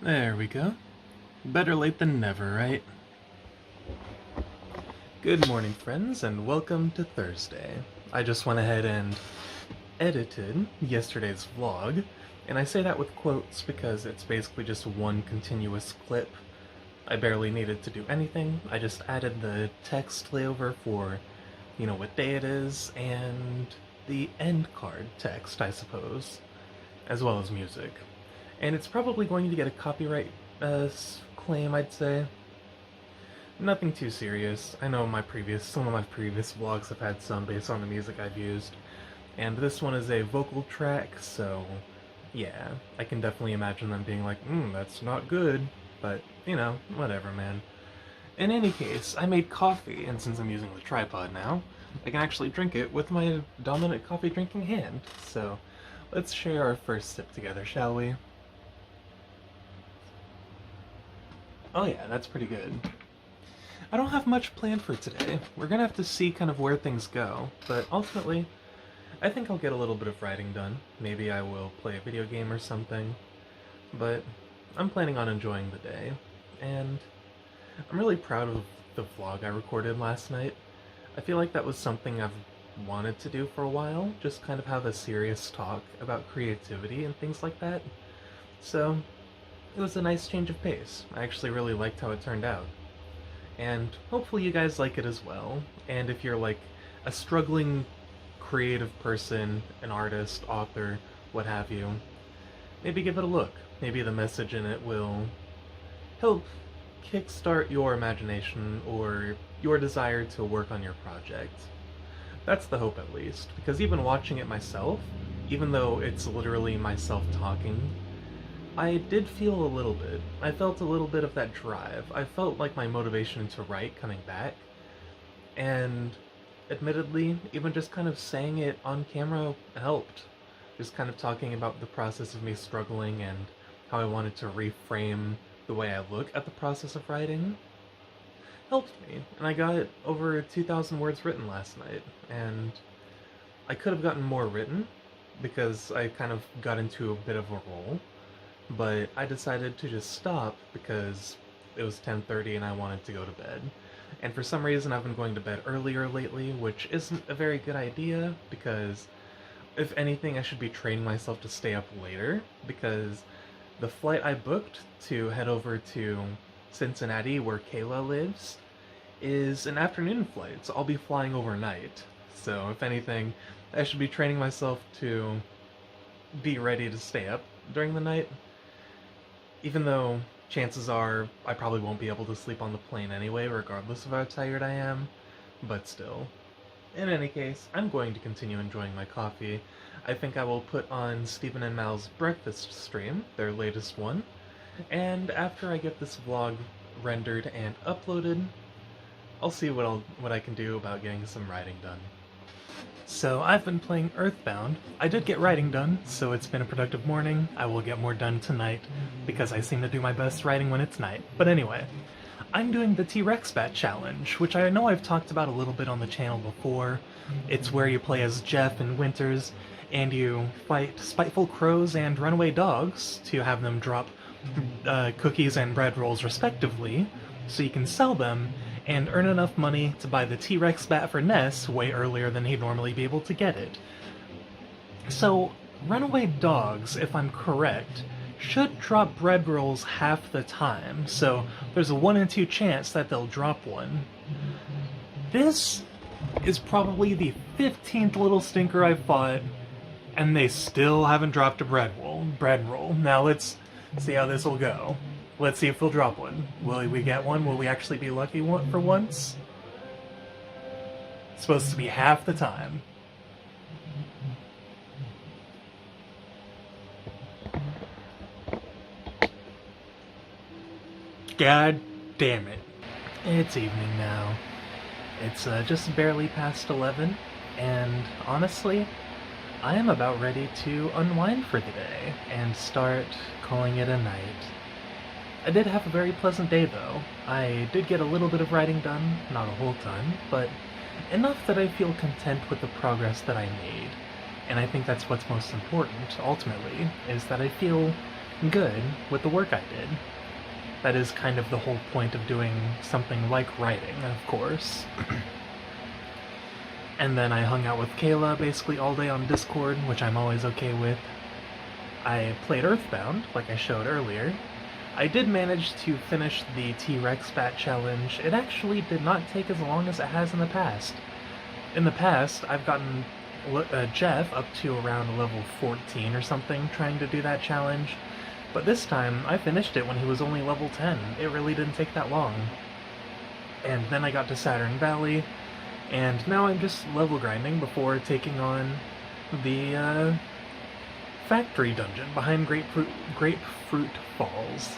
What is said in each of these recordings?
There we go. Better late than never, right? Good morning, friends, and welcome to Thursday. I just went ahead and edited yesterday's vlog, and I say that with quotes because it's basically just one continuous clip. I barely needed to do anything. I just added the text layover for, what day it is, and the end card text, I suppose, as well as music. And it's probably going to get a copyright claim, I'd say. Nothing too serious. I know some of my previous vlogs have had some based on the music I've used, and this one is a vocal track, so yeah, I can definitely imagine them being like, that's not good, but, whatever, man. In any case, I made coffee, and since I'm using the tripod now, I can actually drink it with my dominant coffee drinking hand, so let's share our first sip together, shall we? Oh yeah, that's pretty good. I don't have much planned for today. We're gonna have to see kind of where things go, but ultimately, I think I'll get a little bit of writing done. Maybe I will play a video game or something, but I'm planning on enjoying the day, and I'm really proud of the vlog I recorded last night. I feel like that was something I've wanted to do for a while, just kind of have a serious talk about creativity and things like that. So, it was a nice change of pace. I actually really liked how it turned out. And hopefully you guys like it as well. And if you're like a struggling creative person, an artist, author, what have you, maybe give it a look. Maybe the message in it will help kickstart your imagination or your desire to work on your project. That's the hope, at least, because even watching it myself, even though it's literally myself talking, I did feel a little bit. I felt a little bit of that drive. I felt like my motivation to write coming back. And admittedly, even just kind of saying it on camera helped. Just kind of talking about the process of me struggling and how I wanted to reframe the way I look at the process of writing helped me. And I got over 2,000 words written last night. And I could have gotten more written because I kind of got into a bit of a roll. But I decided to just stop because it was 10:30 and I wanted to go to bed. And for some reason I've been going to bed earlier lately, which isn't a very good idea because if anything I should be training myself to stay up later, because the flight I booked to head over to Cincinnati where Kayla lives is an afternoon flight, so I'll be flying overnight. So if anything, I should be training myself to be ready to stay up during the night. Even though chances are I probably won't be able to sleep on the plane anyway, regardless of how tired I am, but still. In any case, I'm going to continue enjoying my coffee. I think I will put on Stephen and Mal's breakfast stream, their latest one, and after I get this vlog rendered and uploaded, I'll see what I can do about getting some writing done. So I've been playing EarthBound. I did get writing done, so it's been a productive morning. I will get more done tonight, because I seem to do my best writing when it's night. But anyway, I'm doing the T-Rex Bat Challenge, which I know I've talked about a little bit on the channel before. It's where you play as Jeff and Winters, and you fight spiteful crows and runaway dogs to have them drop cookies and bread rolls respectively, so you can sell them and earn enough money to buy the T-Rex bat for Ness way earlier than he'd normally be able to get it. So, runaway dogs, if I'm correct, should drop bread rolls half the time, so there's a 1 in 2 chance that they'll drop one. This is probably the 15th little stinker I've fought, and they still haven't dropped a bread roll. Now let's see how this will go. Let's see if they'll drop one. Will we get one? Will we actually be lucky for once? It's supposed to be half the time. God damn it. It's evening now. It's just barely past 11, and honestly, I am about ready to unwind for the day and start calling it a night. I did have a very pleasant day, though. I did get a little bit of writing done, not a whole ton, but enough that I feel content with the progress that I made. And I think that's what's most important, ultimately, is that I feel good with the work I did. That is kind of the whole point of doing something like writing, of course. And then I hung out with Kayla basically all day on Discord, which I'm always okay with. I played EarthBound, like I showed earlier. I did manage to finish the T-Rex Bat Challenge. It actually did not take as long as it has in the past. In the past, I've gotten Jeff up to around level 14 or something trying to do that challenge. But this time, I finished it when he was only level 10. It really didn't take that long. And then I got to Saturn Valley, and now I'm just level grinding before taking on the factory dungeon behind Grapefruit Falls.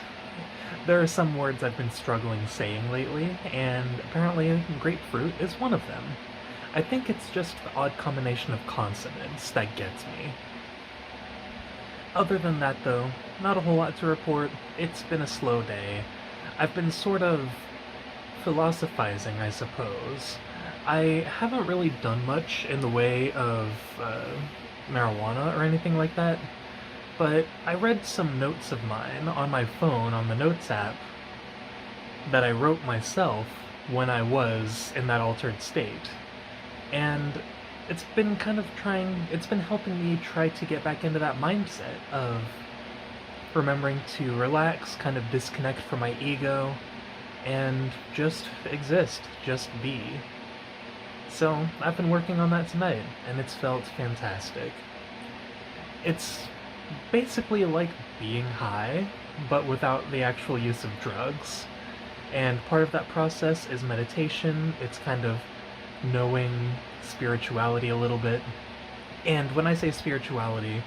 There are some words I've been struggling saying lately, and apparently grapefruit is one of them. I think it's just the odd combination of consonants that gets me. Other than that though, not a whole lot to report. It's been a slow day. I've been sort of philosophizing, I suppose. I haven't really done much in the way of marijuana or anything like that, but I read some notes of mine on my phone on the Notes app that I wrote myself when I was in that altered state. And it's been helping me try to get back into that mindset of remembering to relax, kind of disconnect from my ego, and just exist, just be. So, I've been working on that tonight, and it's felt fantastic. It's basically like being high, but without the actual use of drugs. And part of that process is meditation. It's kind of knowing spirituality a little bit. And when I say spirituality,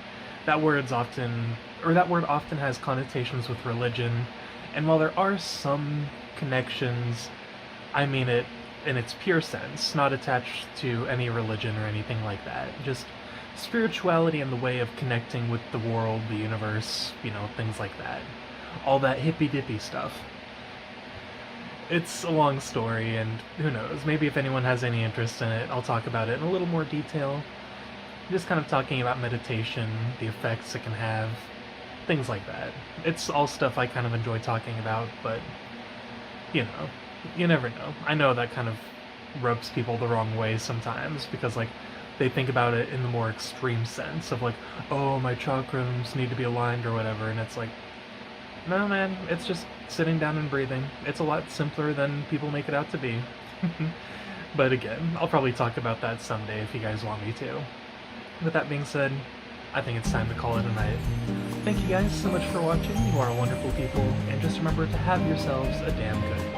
that word often has connotations with religion, and while there are some connections, I mean it in its pure sense, not attached to any religion or anything like that. Just spirituality in the way of connecting with the world, the universe, things like that. All that hippy-dippy stuff. It's a long story, and who knows, maybe if anyone has any interest in it, I'll talk about it in a little more detail. Just kind of talking about meditation, the effects it can have, things like that. It's all stuff I kind of enjoy talking about, but, you never know. I know that kind of rubs people the wrong way sometimes, because, they think about it in the more extreme sense of, oh, my chakrams need to be aligned or whatever, and it's like, no, man, it's just sitting down and breathing. It's a lot simpler than people make it out to be. But again, I'll probably talk about that someday if you guys want me to. With that being said, I think it's time to call it a night. Thank you guys so much for watching. You are wonderful people, and just remember to have yourselves a damn good